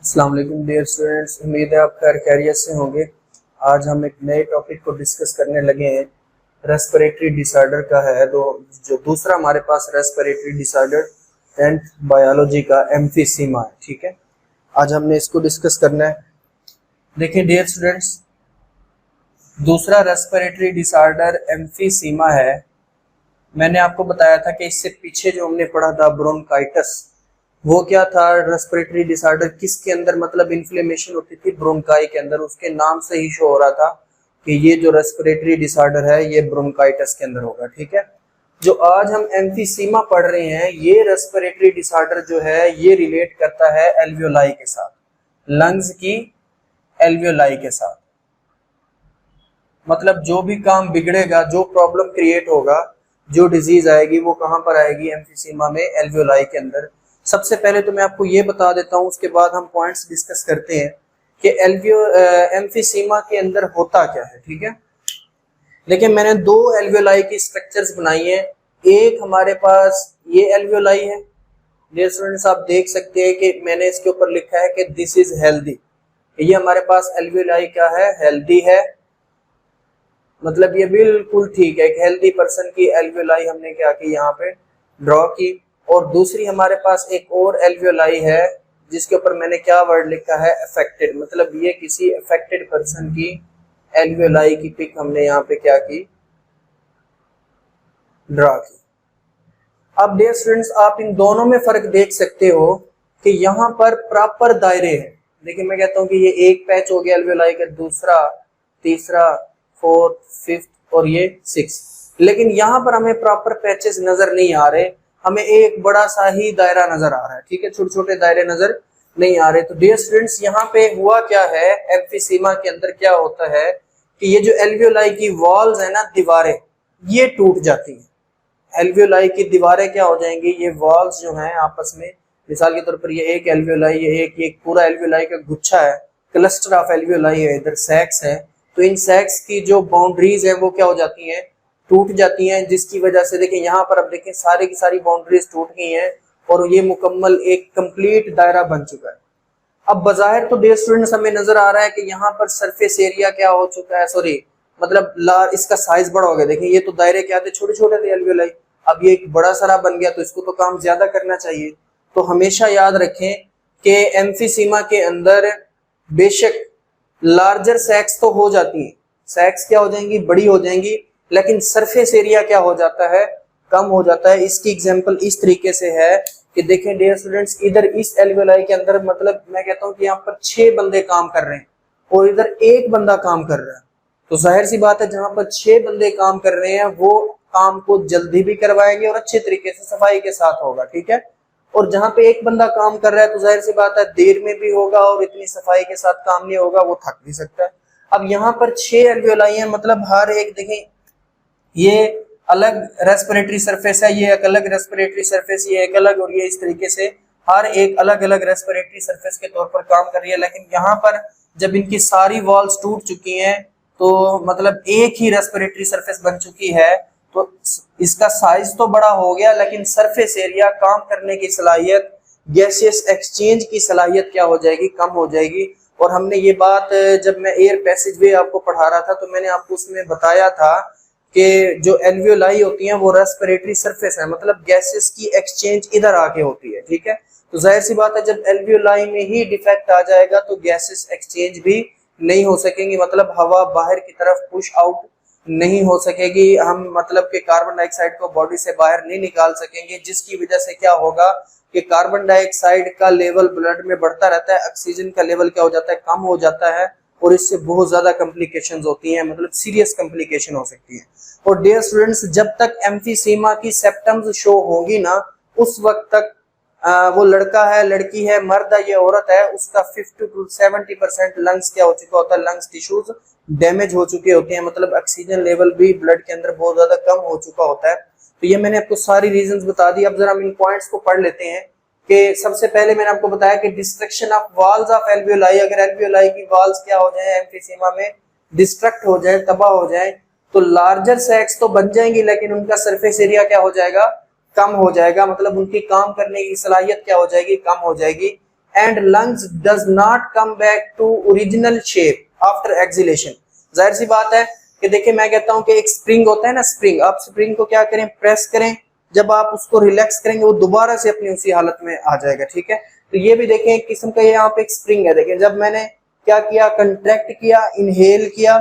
अस्सलाम वालेकुम dear students, उम्मीद है आप खैर खैरियत से होंगे। आज हम एक नए टॉपिक को डिस्कस करने लगे हैं। रेस्पिरेटरी डिसऑर्डर का है जो दूसरा हमारे पास रेस्पिरेटरी डिसऑर्डर 10th बायोलॉजी का एम्फीसीमा है। ठीक है, आज हमने इसको डिस्कस करना है। देखिए डियर स्टूडेंट्स, दूसरा रेस्पिरेटरी डिसऑर्डर एम्फीसीमा है। मैंने आपको बताया था कि इससे पीछे जो हमने पढ़ा था ब्रोंकाइटिस, वो क्या था? रेस्पिरेटरी डिसऑर्डर किसके अंदर मतलब इन्फ्लेमेशन होती थी? ब्रोंकाई के अंदर। उसके नाम से ही शो हो रहा था कि ये जो रेस्पिरेटरी डिसऑर्डर है ये ब्रोंकाइटिस के अंदर होगा। ठीक है, जो आज हम एम्फीसीमा पढ़ रहे हैं, ये रेस्पिरेटरी डिसऑर्डर जो है ये रिलेट करता है एल्वियोलाई के साथ, लंग्स की एल्वियोलाई के साथ। मतलब जो भी काम बिगड़ेगा, जो प्रॉब्लम क्रिएट होगा, जो डिजीज आएगी, वो कहां पर आएगी? एम्फीसीमा में, एल्वियोलाई के अंदर। सबसे पहले तो मैं आपको ये बता देता हूं, उसके बाद हम पॉइंट्स डिस्कस करते हैं कि एम्फीसीमा के अंदर होता क्या है। ठीक है, लेकिन मैंने दो एल्वियोलाई की स्ट्रक्चर्स बनाई है। एक हमारे पास ये एल्वियोलाई है। डियर स्टूडेंट्स, आप देख सकते हैं कि मैंने इसके ऊपर लिखा है कि दिस इज हेल्दी। ये हमारे पास एल्वियोलाई क्या है? हेल्दी है। मतलब ये बिल्कुल ठीक है, एक हेल्दी पर्सन की एल्वियोलाई हमने क्या की, यहाँ पे ड्रॉ की। और दूसरी हमारे पास एक और एल्वियोलाई है जिसके ऊपर मैंने क्या वर्ड लिखा है? अफेक्टेड। मतलब ये किसी अफेक्टेड पर्सन की एल्वियोलाई की पिक हमने यहाँ पे क्या की? ड्रॉ की। अब डियर स्टूडेंट्स, आप इन दोनों में फर्क देख सकते हो कि यहाँ पर प्रॉपर दायरे हैं। देखिए, मैं कहता हूँ कि ये एक पैच हो गया एल्वियोलाई का, दूसरा, तीसरा, फोर्थ, फिफ्थ और ये 6। लेकिन यहाँ पर हमें प्रॉपर पैचेस नजर नहीं आ रहे, हमें एक बड़ा सा ही दायरा नजर आ रहा है। ठीक है, छोटे छोटे दायरे नजर नहीं आ रहे। तो डियर स्टूडेंट्स, यहाँ पे हुआ क्या है? एम्फीसीमा के अंदर क्या होता है कि ये जो एल्वियोलाई की वॉल्स है ना, दीवारें, ये टूट जाती हैं। एल्वियोलाई की दीवारें क्या हो जाएंगी? ये वॉल्स जो हैं आपस में, मिसाल के तौर पर ये एक एल्वियोलाई, ये एक पूरा एल्वियोलाई का गुच्छा है, क्लस्टर ऑफ एल्वियोलाई है, इधर सैक्स है। तो इन सैक्स की जो बाउंड्रीज है वो क्या हो जाती हैं? टूट जाती हैं। जिसकी वजह से देखिए यहाँ पर, अब देखें सारी की सारी बाउंड्रीज टूट गई हैं और ये मुकम्मल एक कंप्लीट दायरा बन चुका है। अब बजाहिर तो डियर स्टूडेंट्स हमें नजर आ रहा है कि यहाँ पर सरफेस एरिया क्या हो चुका है, सॉरी मतलब इसका साइज बड़ा हो गया। देखिए, ये तो दायरे क्या थे? छोटे छोटे थे एल्वियोलाई, अब ये एक बड़ा सारा बन गया, तो इसको तो काम ज्यादा करना चाहिए। तो हमेशा याद रखें कि एम्फीसीमा के अंदर बेशक लार्जर सैक्स तो हो जाती है, सैक्स क्या हो जाएंगी? बड़ी हो जाएंगी, लेकिन सरफेस एरिया क्या हो जाता है? कम हो जाता है। इसकी एग्जांपल इस तरीके से है कि देखें डियर स्टूडेंट्स, इधर इस एल्वियोलाई के अंदर मतलब मैं कहता हूं कि यहाँ पर 6 बंदे काम कर रहे हैं और इधर एक बंदा काम कर रहा है। तो जाहिर सी बात है, जहां पर 6 बंदे काम कर रहे हैं वो काम को जल्दी भी करवाएंगे और अच्छे तरीके से सफाई के साथ होगा। ठीक है, और जहां पे एक बंदा काम कर रहा है तो जाहिर सी बात है देर में भी होगा और इतनी सफाई के साथ काम नहीं होगा, वो थक भी सकता है। अब यहाँ पर 6 एल्वियोलाई हैं, मतलब हर एक देखें, ये अलग रेस्पिरेटरी सरफेस है, ये एक अलग रेस्पिरेटरी सरफेस, ये एक अलग, और ये इस तरीके से हर एक अलग अलग रेस्पिरेटरी सरफेस के तौर पर काम कर रही है। लेकिन यहाँ पर जब इनकी सारी वॉल्स टूट चुकी हैं तो मतलब एक ही रेस्पिरेटरी सरफेस बन चुकी है, तो इसका साइज तो बड़ा हो गया, लेकिन सरफेस एरिया, काम करने की सलाहियत, गैसियस एक्सचेंज की सलाहियत क्या हो जाएगी? कम हो जाएगी। और हमने ये बात जब मैं एयर पैसेज वे आपको पढ़ा रहा था तो मैंने आपको उसमें बताया था कि जो एल्वियोलाई होती हैं वो रेस्पिरेटरी सरफेस है, मतलब गैसेस की एक्सचेंज इधर आके होती है। ठीक है, तो जाहिर सी बात है जब एल्वियोलाई में ही डिफेक्ट आ जाएगा तो गैसेस एक्सचेंज भी नहीं हो सकेंगी, मतलब हवा बाहर की तरफ पुश आउट नहीं हो सकेगी। हम मतलब कि कार्बन डाइऑक्साइड को बॉडी से बाहर नहीं निकाल सकेंगे, जिसकी वजह से क्या होगा कि कार्बन डाइऑक्साइड का लेवल ब्लड में बढ़ता रहता है, ऑक्सीजन का लेवल क्या हो जाता है? कम हो जाता है, और इससे बहुत ज्यादा कॉम्प्लिकेशंस होती हैं, मतलब सीरियस कॉम्प्लिकेशन हो सकती है। और डियर स्टूडेंट्स, जब तक एम्फीसीमा की सिम्टम्स शो होगी ना, उस वक्त तक वो लड़का है, लड़की है, मर्द है, ये औरत है, उसका 50 to 70% लंग्स क्या हो चुका होता है? लंग्स टिश्यूज डैमेज हो चुके होते हैं, मतलब ऑक्सीजन लेवल भी ब्लड के अंदर बहुत ज्यादा कम हो चुका होता है। तो ये मैंने आपको सारी रीजंस बता दी। अब जरा हम इन पॉइंट्स को पढ़ लेते हैं कि सबसे पहले मैंने आपको बताया कि destruction of walls of alveoli, अगर एल्वियोलाई की वॉल्स क्या हो जाए एम्फीसीमा में, डिस्ट्रक्ट हो जाए, तबाह हो जाए, तो लार्जर सैक्स तो बन जाएंगी, लेकिन उनका सरफेस एरिया क्या हो जाएगा? कम हो जाएगा, मतलब उनकी काम करने की सलाहियत क्या हो जाएगी? कम हो जाएगी। and lungs does not come back to original shape after exhalation। जाहिर सी बात है कि देखिए मैं कहता हूं कि एक स्प्रिंग होता है ना, स्प्रिंग, आप स्प्रिंग को क्या करें, प्रेस करें, जब आप उसको रिलैक्स करेंगे वो दोबारा से अपनी उसी हालत में आ जाएगा, ठीक है। तो ये भी देखें एक किस्म का यहाँ पे एक स्प्रिंग है। देखिए जब मैंने क्या किया, कंट्रैक्ट किया, इनहेल किया,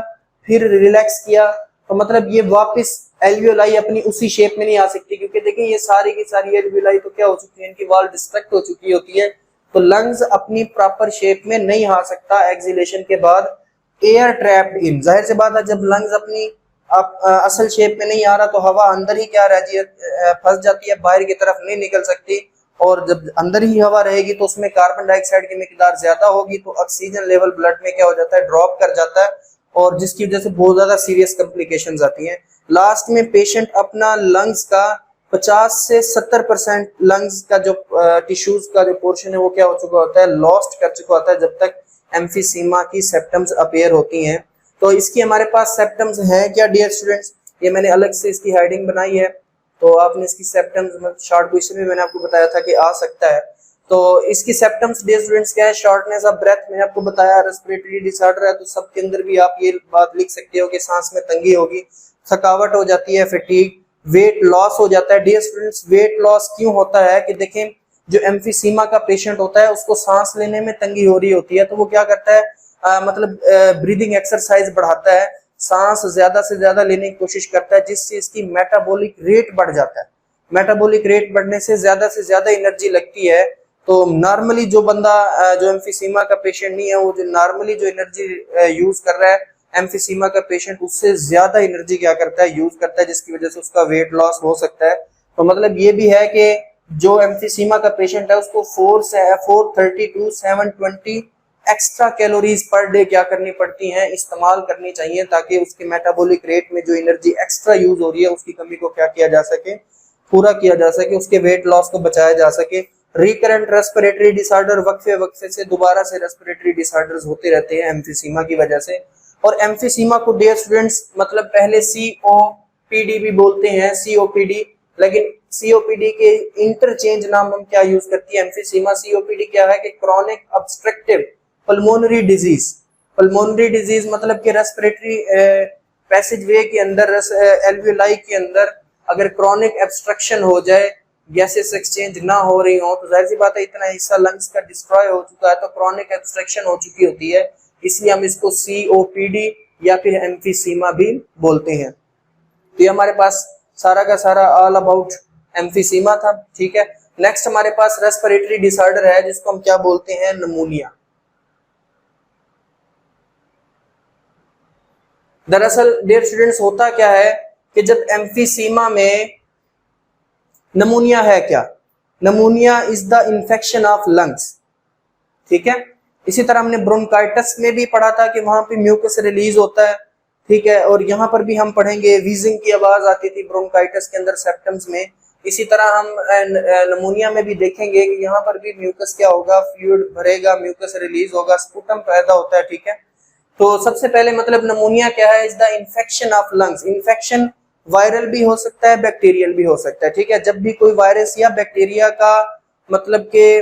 फिर रिलैक्स किया, तो मतलब ये वापस एल्वियोलाई अपनी उसी शेप में नहीं आ सकती, क्योंकि देखिए ये सारी की सारी एल्वियोलाई तो क्या हो चुकी है, इनकी वॉल डिस्ट्रक्ट हो चुकी होती है, तो लंग्स अपनी प्रॉपर शेप में नहीं आ सकता एक्सहेलेशन के बाद, एयर ट्रैप्ड इन। जाहिर सी बात है जब लंग्स अपनी असल शेप में नहीं आ रहा तो हवा अंदर ही क्या रह फंस जाती है, बाहर की तरफ नहीं निकल सकती, और जब अंदर ही हवा रहेगी तो उसमें कार्बन डाइऑक्साइड की मिकदार ज्यादा होगी, तो ऑक्सीजन लेवल ब्लड में क्या हो जाता है, ड्रॉप कर जाता है, और जिसकी वजह से बहुत ज्यादा सीरियस कॉम्प्लिकेशंस आती हैं। लास्ट में पेशेंट अपना लंग्स का 50 से 70% लंग्स का जो टिश्यूज का जो पोर्शन है वो क्या हो चुका होता है, लॉस्ट कर चुका होता है, जब तक एम्फीसीमा की सिम्टम्स अपीयर होती हैं। तो इसकी हमारे पास सिम्टम्स हैं क्या डियर स्टूडेंट्स, ये मैंने अलग से इसकी हेडिंग बनाई है, तो आपने इसकी सिम्टम्स शॉर्ट क्वेश्चन में मैंने आपको बताया था कि आ सकता है। तो इसकी सिम्टम्स डियर स्टूडेंट्स क्या है, शॉर्टनेस ऑफ ब्रेथ मैंने आपको बताया, रेस्पिरेटरी डिसऑर्डर है तो सबके अंदर भी आप ये बात लिख सकते हो कि सांस में तंगी होगी, थकावट हो जाती है, फटीग, वेट लॉस हो जाता है। डियर स्टूडेंट्स वेट लॉस क्यों होता है कि देखें जो एम्फीसीमा का पेशेंट होता है उसको सांस लेने में तंगी हो रही होती है, तो वो क्या करता है मतलब ब्रीदिंग एक्सरसाइज बढ़ाता है, सांस ज्यादा से ज्यादा लेने की कोशिश करता है, जिससे इसकी मेटाबॉलिक रेट बढ़ जाता है। मेटाबॉलिक रेट बढ़ने से ज्यादा एनर्जी लगती है। तो नॉर्मली जो बंदा जो एम्फीसीमा का पेशेंट नहीं है, वो जो नॉर्मली जो एनर्जी यूज कर रहा है, एम्फीसीमा का पेशेंट उससे ज्यादा एनर्जी क्या करता है, यूज करता है, जिसकी वजह से उसका वेट लॉस हो सकता है। तो मतलब ये भी है कि जो एम्फीसीमा का पेशेंट है उसको 430 to 720 extra calories per day क्या करनी पड़ती हैं, इस्तेमाल करनी चाहिए, ताकि उसके मेटाबॉलिक रेट में जो एनर्जी एक्स्ट्रा यूज हो रही है उसकी कमी को क्या किया जा सके, पूरा किया जा सके, उसके वेट लॉस को बचाया जा सके। रिकरेंट रेस्पिरेटरी डिसऑर्डर, वक्फे वक्फे से दोबारा से रेस्पिरेटरी डिसऑर्डर्स होते रहते हैं एम्फीसीमा की वजह से। और एम्फीसीमा को डियर स्टूडेंट्स मतलब पहले COPD भी बोलते हैं, COPD, लेकिन COPD के इंटरचेंज नाम हम क्या यूज करती है एम्फीसीमा। COPD क्या है कि chronic obstructive pulmonary disease. Pulmonary disease मतलब कि रेस्पिरेटरी पैसेज वे के अंदर, एल्वियोलाई के अंदर अगर क्रॉनिक ऑब्स्ट्रक्शन हो जाए, गैसेस एक्सचेंज ना हो रही हो, तो जाहिर सी बात है इतना हिस्सा लंग्स का डिस्ट्रॉय हो चुका है, तो क्रॉनिक ऑब्स्ट्रक्शन हो चुकी होती है, इसलिए हम इसको COPD या फिर एम्फीसीमा भी बोलते हैं। तो ये हमारे पास सारा का सारा ऑल अबाउट एम्फीसीमा था, ठीक है। नेक्स्ट हमारे पास रेस्पिरेटरी डिसऑर्डर है जिसको हम क्या बोलते हैं, निमोनिया। दरअसल डियर स्टूडेंट्स होता क्या है कि जब एम्फीसीमा में निमोनिया है, क्या pneumonia is the infection of lungs, ठीक है। इसी तरह हमने ब्रोंकाइटिस में भी पढ़ा था कि वहां पे म्यूकस रिलीज होता है, ठीक है, और यहाँ पर भी हम पढ़ेंगे वीजिंग की आवाज आती थी ब्रोंकाइटिस के अंदर सिम्टम्स में। इसी तरह हम निमोनिया में भी देखेंगे कि यहाँ पर भी म्यूकस क्या होगा, फ्लूइड भरेगा, म्यूकस रिलीज होगा, स्पुटम पैदा होता है, ठीक है। तो सबसे पहले मतलब निमोनिया क्या है, is the infection of lungs. Infection viral भी हो सकता है, बैक्टीरियल भी हो सकता है, ठीक है। जब भी कोई वायरस या बैक्टीरिया का मतलब के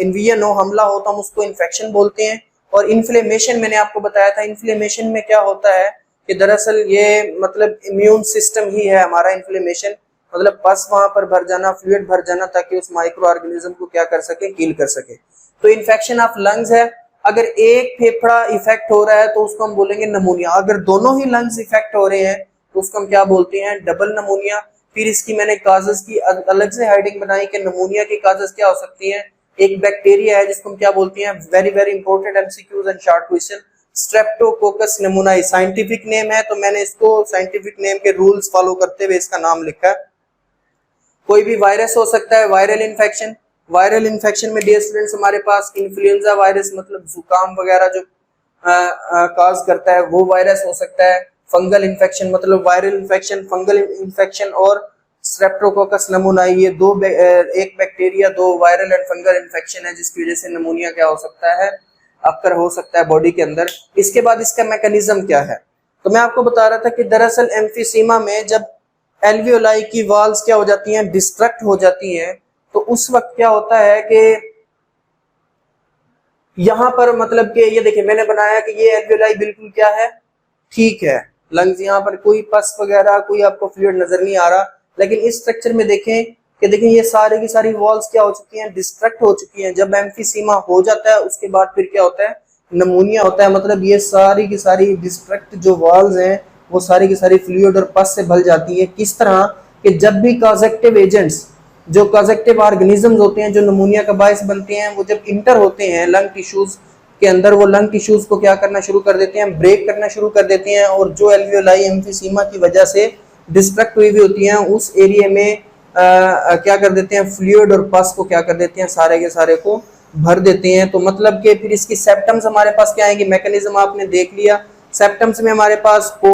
इन्वियन हो, हमला हो, तो हम उसको इन्फेक्शन बोलते हैं। और इन्फ्लेमेशन मैंने आपको बताया था, इन्फ्लेमेशन में क्या होता है कि दरअसल ये मतलब इम्यून सिस्टम ही है हमारा। इन्फ्लेमेशन मतलब पस वहां पर भर जाना, फ्लूइड भर जाना, ताकि उस माइक्रो ऑर्गेनिज्म को क्या कर सके, किल कर सके। तो इन्फेक्शन ऑफ लंग्स है। अगर एक फेफड़ा इफेक्ट हो रहा है तो उसको हम बोलेंगे निमोनिया। अगर दोनों ही लंग्स इफेक्ट हो रहे हैं तो उसको हम क्या बोलते हैं, डबल निमोनिया। फिर इसकी मैंने काजेस की अलग से हेडिंग बनाई कि निमोनिया की काजेस क्या हो सकती हैं। एक बैक्टीरिया है जिसको हम क्या बोलते हैं, very very important MCQs and short question, Streptococcus निमोनियाई scientific name है, तो मैंने इसको साइंटिफिक नेम के रूल्स फॉलो करते हुए इसका नाम लिखा है। कोई भी वायरस हो सकता है, वायरल इन्फेक्शन। वायरल इन्फेक्शन में डियर स्टूडेंट्स हमारे पास इन्फ्लुएंजा वायरस मतलब जुकाम वगैरह जो काज करता है वो वायरस हो सकता है। फंगल इन्फेक्शन मतलब वायरल इन्फेक्शन, फंगल इन्फेक्शन और स्ट्रेप्टोकोकस निमोनियाई, ये एक बैक्टीरिया, दो वायरल एंड फंगल इन्फेक्शन है जिसकी वजह से निमोनिया क्या हो सकता है, अक्कर हो सकता है बॉडी के अंदर। इसके बाद इसका मैकेनिज्म क्या है, तो मैं आपको बता रहा था कि दरअसल एम्फीसीमा में जब एल्वियोलाई की वॉल्स क्या हो जाती हैं, डिस्ट्रक्ट हो जाती हैं, तो उस वक्त क्या होता है कि यहाँ पर मतलब कि ये देखिए मैंने बनाया कि ये एल्वियोलाई बिल्कुल क्या है, ठीक है, लंग्स, यहाँ पर कोई पस वगैरह कोई आपको फ्लूइड नजर नहीं आ रहा। लेकिन इस स्ट्रक्चर में देखें कि देखें ये सारे की सारी वॉल्स क्या हो चुकी हैं, डिस्ट्रक्ट हो चुकी हैं। जब एम्फीसीमा हो जाता है उसके बाद फिर क्या होता है, नमूनिया होता है। मतलब ये सारी की सारी डिस्ट्रक्ट जो वॉल्स हैं वो सारी की सारी फ्लूइड और पस से भर जाती है। किस तरह कि जब भी कॉजेक्टिव एजेंट्स, जो कॉजेक्टिव ऑर्गेनिजम्स होते हैं जो नमूनिया का बायस बनते हैं, वो जब इंटर होते हैं लंग टिश्यूज के अंदर, वो लंग टिश्यूज को क्या करना शुरू कर देते हैं, ब्रेक करना शुरू कर देते हैं। और जो एल्वियोलाई एम्फीसीमा की वजह से डिस्ट्रक्ट हुई होती हैं उस एरिया में क्या कर देते हैं, फ्लूइड और पस को क्या कर देते हैं, सारे के सारे को भर देते हैं। तो मतलब कि फिर इसकी सेप्टम्स हमारे पास क्या आएंगे, मैकेनिज्म आपने देख लिया। सेप्टम्स में हमारे पास